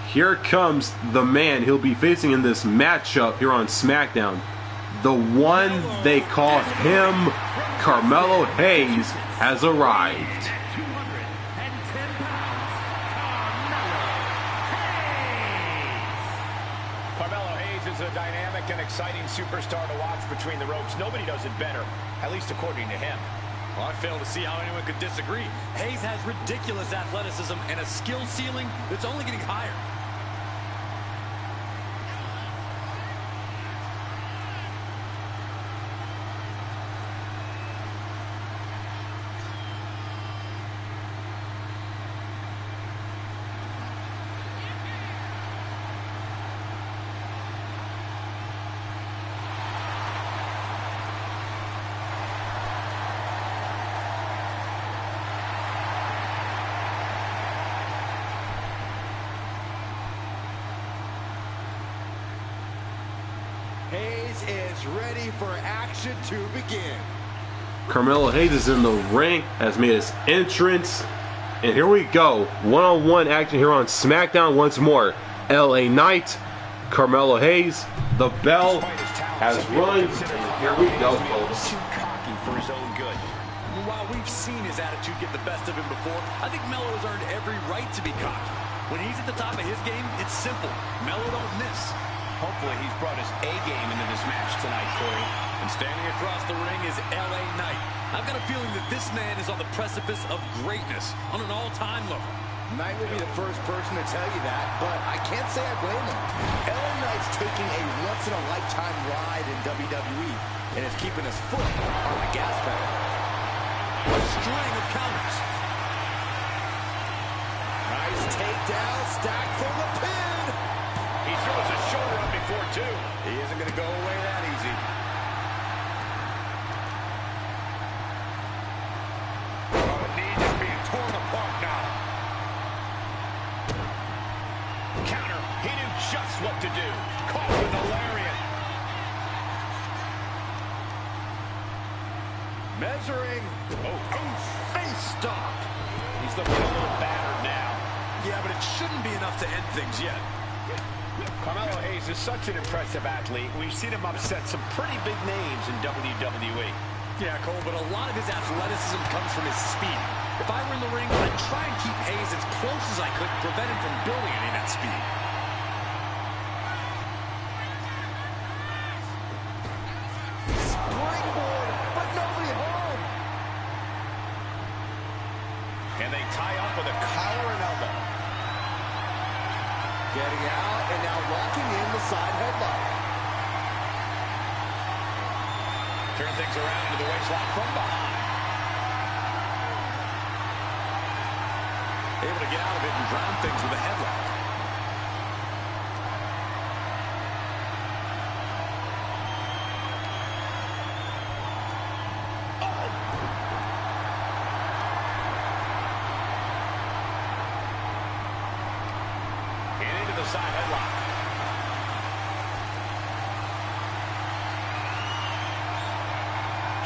Here comes the man he'll be facing in this matchup here on SmackDown. The one they call him, Carmelo Hayes, has arrived. At 210 pounds, Carmelo Hayes. Carmelo Hayes is a dynamic and exciting superstar to watch between the ropes. Nobody does it better, at least according to him. Well, I fail to see how anyone could disagree. Hayes has ridiculous athleticism and a skill ceiling that's only getting higher. Hayes is ready for action to begin. Carmelo Hayes is in the ring, has made his entrance, and here we go. One-on-one action here on SmackDown once more. LA Knight, Carmelo Hayes, the bell has run, and here we go, folks. Too cocky for his own good. While we've seen his attitude get the best of him before, I think Melo has earned every right to be cocky. When he's at the top of his game, it's simple. Melo don't miss. Hopefully he's brought his A game into this match tonight, Corey. And standing across the ring is LA Knight. I've got a feeling that this man is on the precipice of greatness on an all-time level. Knight will be the first person to tell you that, but I can't say I blame him. LA Knight's taking a once-in-a-lifetime ride in WWE and is keeping his foot on the gas pedal. A string of counters. Nice takedown, stacked for the pin. He throws a shoulder up before, too. He isn't going to go away that easy. Oh, knee is being torn apart now. Counter. He knew just what to do. Caught with a lariat. Measuring. Oh, face stop. He's looking a little battered now. Yeah, but it shouldn't be enough to end things yet. Carmelo Hayes is such an impressive athlete. We've seen him upset some pretty big names in WWE. Yeah, Cole, but a lot of his athleticism comes from his speed. If I were in the ring, I'd try and keep Hayes as close as I could to prevent him from building any of that speed. Springboard, but nobody home. And they tie up with a collar and elbow. Getting out and now locking in the side headlock. Turn things around into the waistlock from behind. Able to get out of it and ground things with a headlock. Side headlock.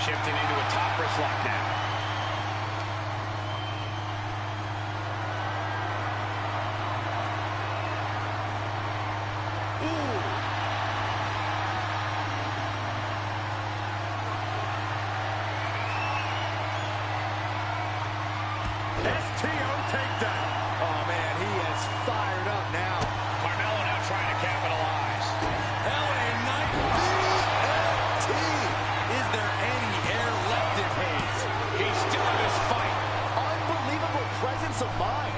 Shifting into a top wrist lock now. Ooh. STO takedown. Oh man, he is fired up now. Carmelo now trying to capitalize. LA Knight. DFT. Is there any air left in Hayes? He's still in this fight. Unbelievable presence of mind.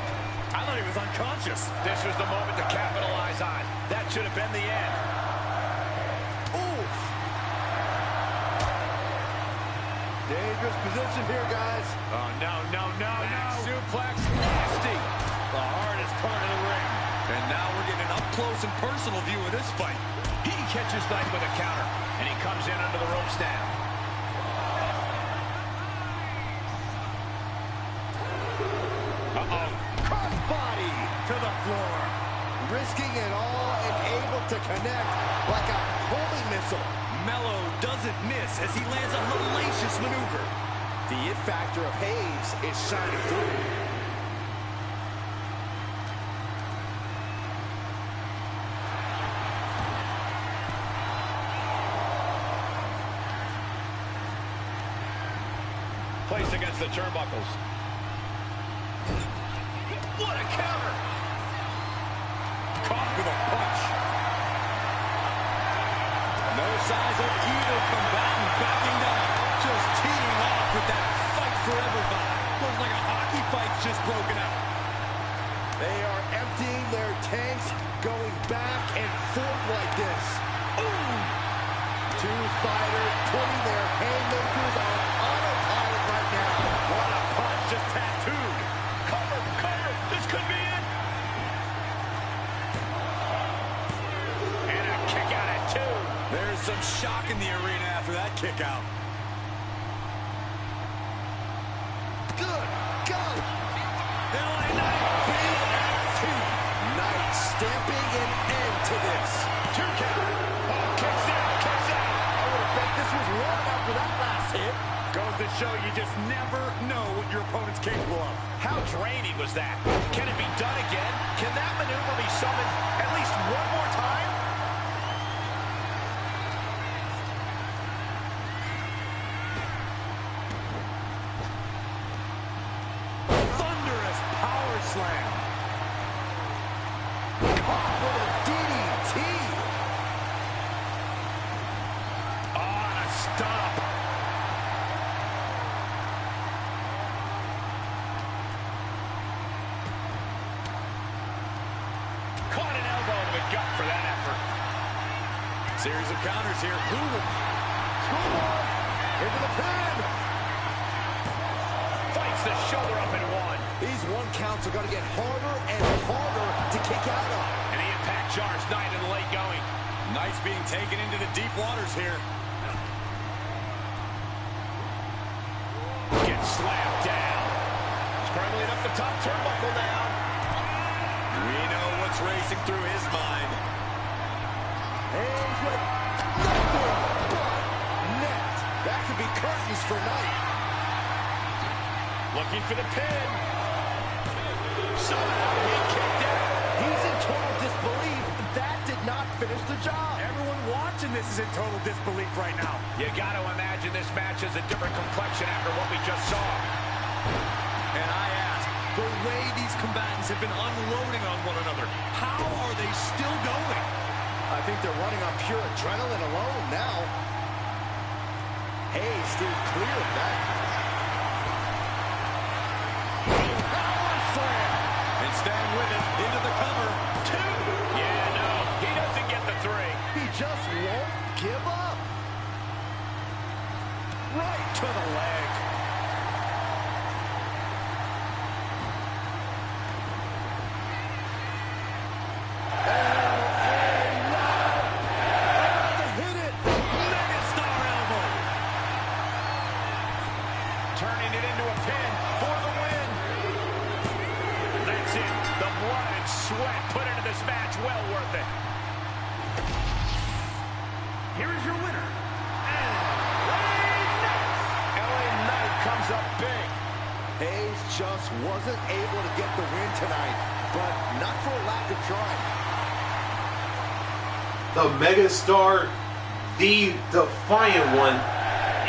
I thought he was unconscious. This was the moment to capitalize on. That should have been the end. Oof. Dangerous position here, guys. Oh, no. Back suplex. Nasty. The hardest part of the ring. And now we're getting an up-close and personal view of this fight. He catches Knight with a counter, and he comes in under the ropes now. Uh-oh. Crossbody To the floor. risking it all and able to connect like a homing missile. Melo doesn't miss as he lands a hellacious maneuver. The it factor of Hayes is shining through. Placed against the turnbuckles. What a counter! Caught with a punch. No signs of either combatant backing down. Just teeing off with that forever vibe. Looks like a hockey fight's just broken out. They are emptying their tanks, going back and forth like this. Ooh. Two fighters putting their haymakers on autopilot right now. What a punch, just tattooed. Cover, cover, this could be it. And a kick out at two. There's some shock in the arena after that kick out. Good God. LA Knight. Knight stamping an end to this. 2 count. Oh, kicks out, kicks out. I would have bet this was one after that last hit. Goes to show you just never know what your opponent's capable of. How draining was that? Can it be done again? Can that maneuver be summoned at least one more time? Thunderous power slam. Caught with a DDT. Oh, and a stop. Caught an elbow to the gut for that effort. Series of counters here. Who will... Into the pin. Fights the shoulder up and one. These one counts are going to get harder and harder to kick out of. And the impact jars Knight in the late going. Knight's being taken into the deep waters here. Gets slammed down. Scrambling up the top turnbuckle now. We know what's racing through his mind. Hayes with nothing but net. That could be curtains for Knight. Looking for the pin. Somehow he kicked out. He's in total disbelief. That did not finish the job. Everyone watching this is in total disbelief right now. You got to imagine this match has a different complexion after what we just saw. And I ask, the way these combatants have been unloading on one another, how are they still going? I think they're running on pure adrenaline alone now. Hayes steered clear of that. Power slam. And staying with it, into the cover. Two. Yeah, no, he doesn't get the three. He just won't give up. Right to the leg. Turning it into a pin for the win. That's it. The blood and sweat put into this match. Well worth it. Here is your winner, LA Knight comes up big. Hayes just wasn't able to get the win tonight, but not for a lack of trying. The megastar, the defiant one,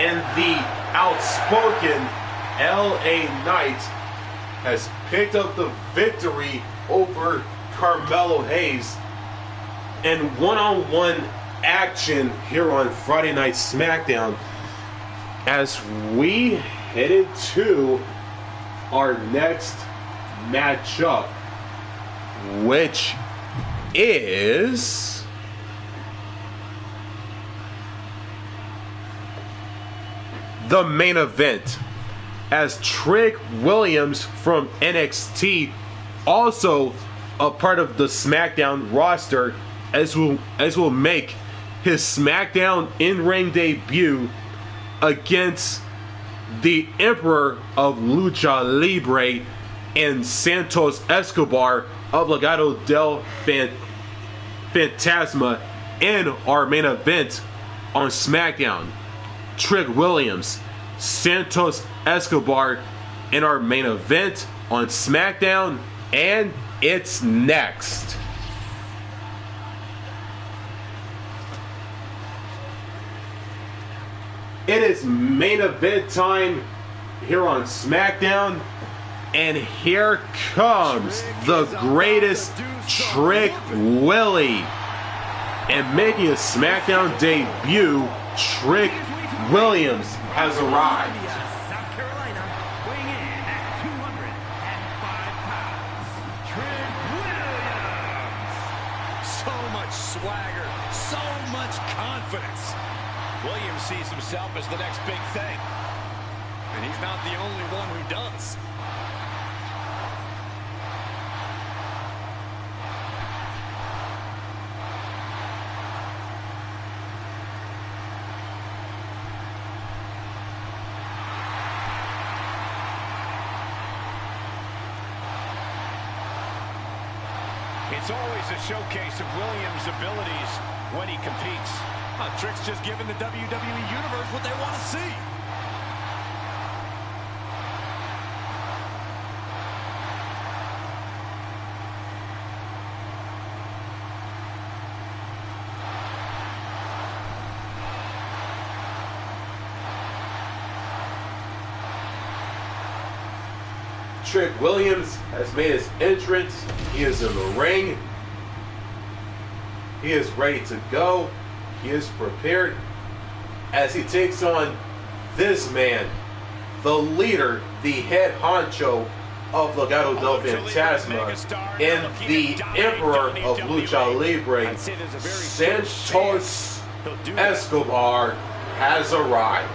and the outspoken LA Knight has picked up the victory over Carmelo Hayes in one-on-one action here on Friday Night SmackDown as we headed to our next matchup, which is the main event, as Trick Williams from NXT, also a part of the SmackDown roster, as will make his SmackDown in-ring debut against the Emperor of Lucha Libre and Santos Escobar of Legado del Fantasma in our main event on SmackDown. Trick Williams, Santos Escobar in our main event on SmackDown, and it's next. It is main event time here on SmackDown, and here comes the greatest Trick Willie. And making a SmackDown debut, Trick Williams has arrived. South Carolina, swagger, so much confidence. Williams sees himself as the next big thing. And he's not the only one who does. It's always a showcase of Williams' abilities when he competes. Trick's just giving the WWE Universe what they want to see. Trick Williams has made his entrance. He is in the ring. He is ready to go. He is prepared as he takes on this man, the leader, the head honcho of Legado del Fantasma, and the Emperor of Lucha Libre, Santos Escobar, has arrived.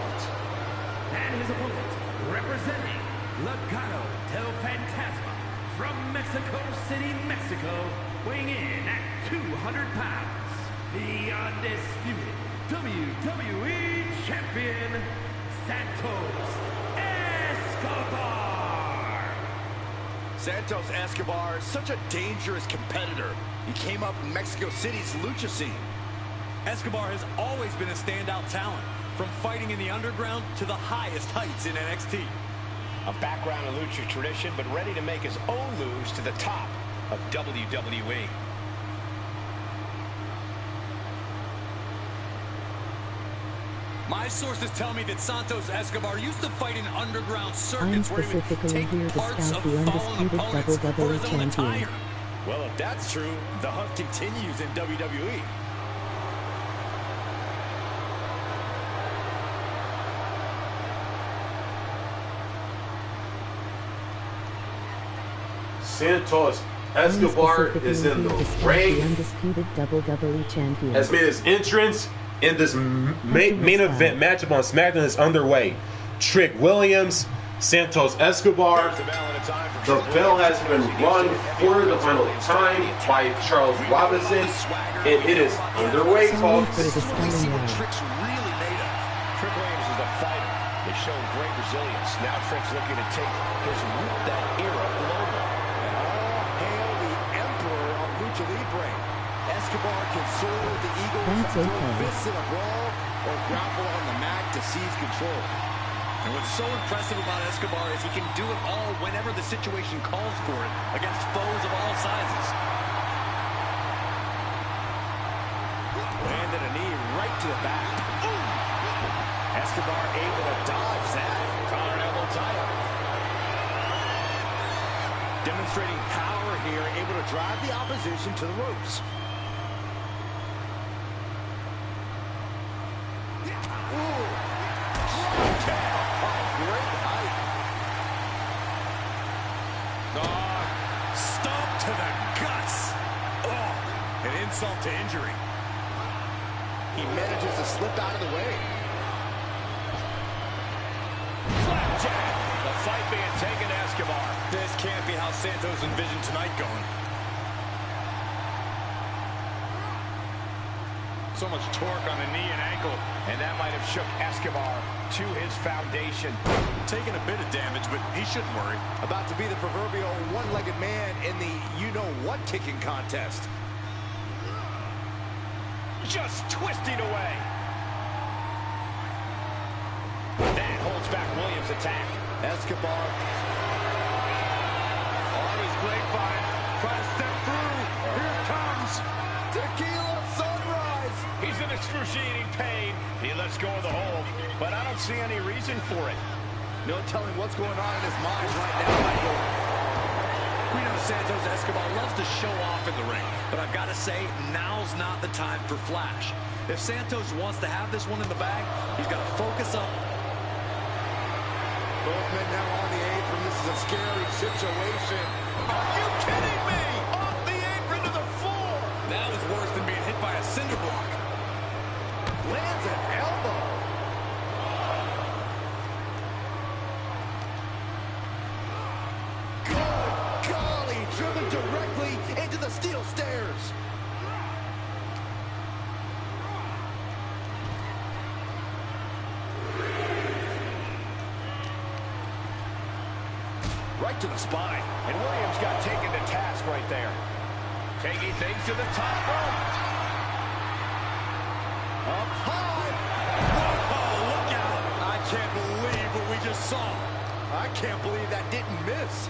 And his opponent, representing Legado del Fantasma from Mexico City, Mexico, weighing in at 200 pounds, the undisputed WWE Champion, Santos Escobar. Santos Escobar is such a dangerous competitor. He came up in Mexico City's lucha scene. Escobar has always been a standout talent, from fighting in the underground to the highest heights in NXT. A background in lucha tradition, but ready to make his own moves to the top of WWE. My sources tell me that Santos Escobar used to fight in underground I'm circuits where he would specifically take here to parts scout of the fallen undisputed opponents for WWE his own champion. attire. Well, if that's true, the hunt continues in WWE. Santos Escobar is in the ring. The undisputed WWE champion. Has made his entrance in this main event matchup on SmackDown is underway. Trick Williams, Santos Escobar. The bell has been rung for the final time by Charles Robinson, and it is underway, folks. We see what Trick's really made of. Trick Williams is a fighter. They've shown great resilience. Now Trick's looking to take his root that era global. And all hail the Emperor of Lucha Libre. Escobar can soar the Eagles, throw fists in a brawl, or grapple on the mat to seize control. And what's so impressive about Escobar is he can do it all whenever the situation calls for it against foes of all sizes. Landed a knee right to the back. Escobar able to dodge that. Collar and elbow tie-up. Demonstrating power here, able to drive the opposition to the ropes. Great height. Stomp to the guts. Oh, an insult to injury. He manages to slip out of the way. Flapjack. The fight being taken to Escobar. This can't be how Santos envisioned tonight going. So much torque on the knee and ankle. And that might have shook Escobar to his foundation. Taking a bit of damage, but he shouldn't worry. About to be the proverbial one-legged man in the you-know-what kicking contest. Just twisting away. That holds back Williams' attack. Escobar On his grapevine, trying to step through. Here it comes. Tequila Sunrise. He's in excruciating pain. He lets go of the hold, but I don't see any reason for it. No telling what's going on in his mind right now, Michael. We know Santos Escobar loves to show off in the ring, but I've got to say, now's not the time for flash. If Santos wants to have this one in the bag, he's got to focus up. Both men now on the apron. This is a scary situation. Are you kidding me? Off the apron to the floor. That was worse than being hit by a Lands an elbow. Good golly, driven directly into the steel stairs. Right to the spine. And Williams got taken to task right there. Taking things to the top rope. Up high. Oh, look out. I can't believe what we just saw. I can't believe that didn't miss.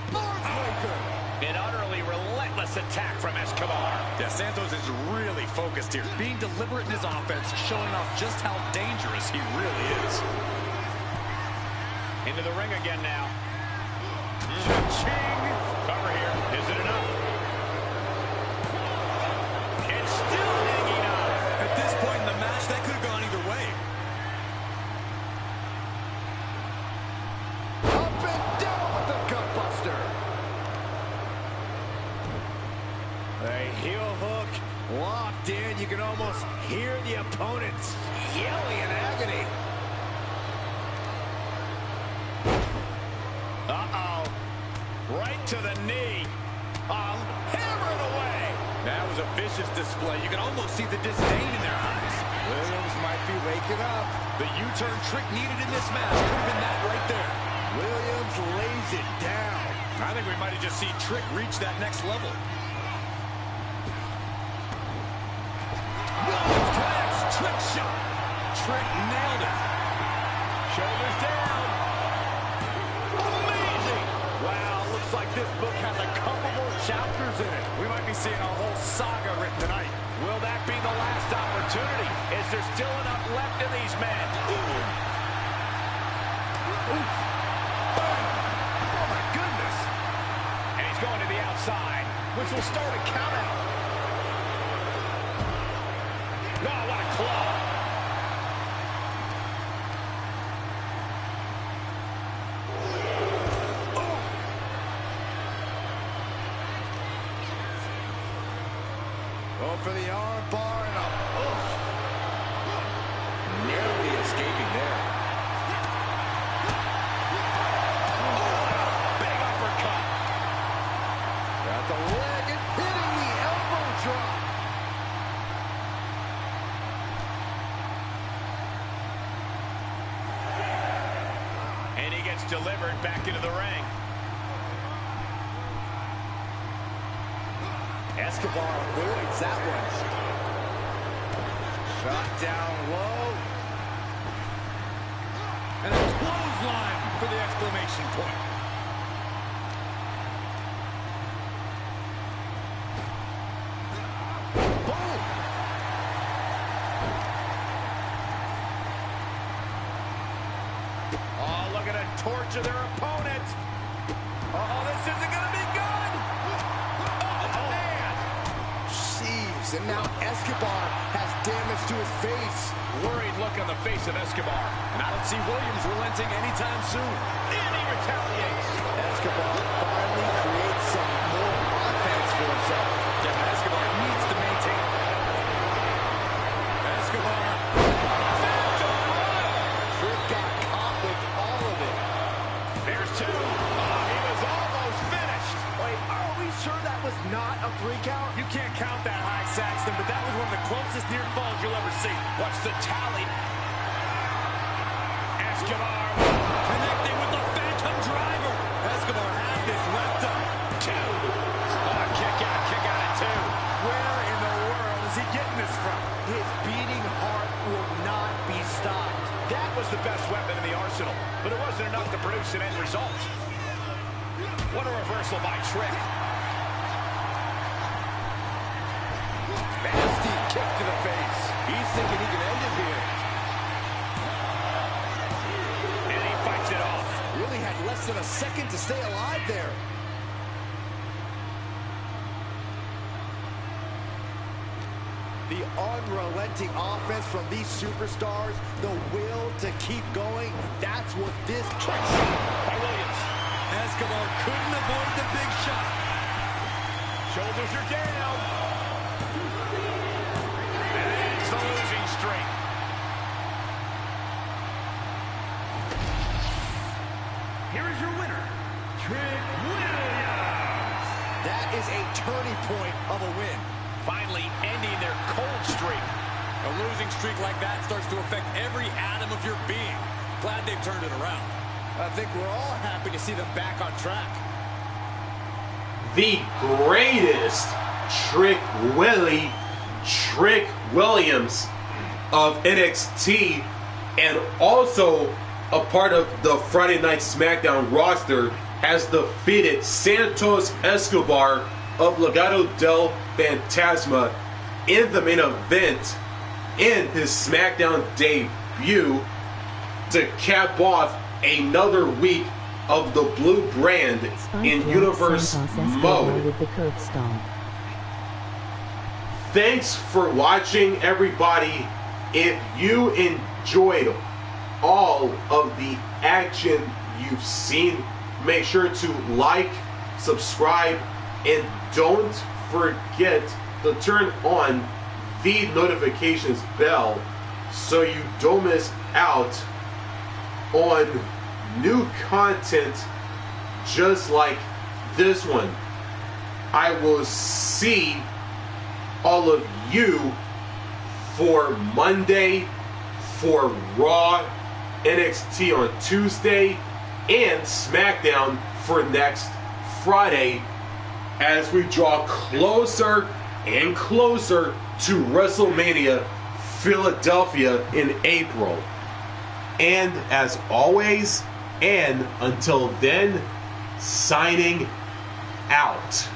Barnsbreaker. An utterly relentless attack from Escobar. Yeah, Santos is really focused here. Being deliberate in his offense, showing off just how dangerous he really is. Into the ring again now. Cha-ching! Cover here. Is it enough? It's still hanging on. At this point in the match, that could have gone either way. Up and down with the gutbuster. A heel hook locked in. You can almost hear the opponents yelling in agony. Uh-oh. Right to the knee. Hammer it away. That was a vicious display. You can almost see the disdain in their eyes. Williams might be waking up. The U-turn trick needed in this match could have been that right there. Williams lays it down. I think we might have just seen Trick reach that next level. Williams connects. Trick shot. Trick nailed it. Shoulders down. Amazing. Wow, looks like this book has a couple more chapters in it. We might be seeing a whole saga written tonight. Will that be the last opportunity? Is there still enough left in these men? Ooh. Oh, my goodness. And he's going to the outside, which will start a count out. Oh, what a claw. Go for the arm bar and a narrowly escaping there. Big uppercut. Got the leg and hitting the elbow drop. And he gets delivered back into the ring. Escobar avoids that one. Shot down low. And a clothesline for the exclamation point. Boom. Oh, looking to torture their opponent. Oh, this isn't going to be good. Oh, man. Jeez, and now Escobar has damage to his face. Worried look on the face of Escobar. And I don't see Williams relenting anytime soon. And he retaliates. Escobar finally creates some more offense for himself. Yeah, Escobar needs to maintain. Escobar. Trick got caught with all of it. There's two. Oh, he was almost finished. Wait, are we sure that was not a 3 count? You can't count that high, Saxton, but that was one of the closest near falls you'll ever see. What's the tally? Escobar Connecting with the Phantom Driver. Escobar has this wrapped up. two. Oh, kick out at two. Where in the world is he getting this from? His beating heart will not be stopped. That was the best weapon in the arsenal, but it wasn't enough to produce an end result. What a reversal by Trick. Nasty kick to the face. He's thinking he can end it here. And he fights it off. Really had less than a second to stay alive there. The unrelenting offense from these superstars, the will to keep going, that's what this trick shot By Williams. Escobar couldn't avoid the big shot. Shoulders are down. the losing streak. Here is your winner, Trick Williams. That is a turning point of a win. Finally ending their cold streak. A losing streak like that starts to affect every atom of your being. Glad they've turned it around. I think we're all happy to see them back on track. The greatest Trick Williams of NXT, and also a part of the Friday Night SmackDown roster, has defeated Santos Escobar of Legado del Fantasma in the main event in his SmackDown debut to cap off another week of the blue brand in Universe mode. With the curb stomp. Thanks for watching, everybody. If you enjoyed all of the action you've seen, make sure to like, subscribe, and don't forget to turn on the notifications bell so you don't miss out on new content just like this one. I will see all of you for Monday for Raw, NXT on Tuesday, and SmackDown for next Friday as we draw closer and closer to WrestleMania Philadelphia in April. And as always, and until then, signing out.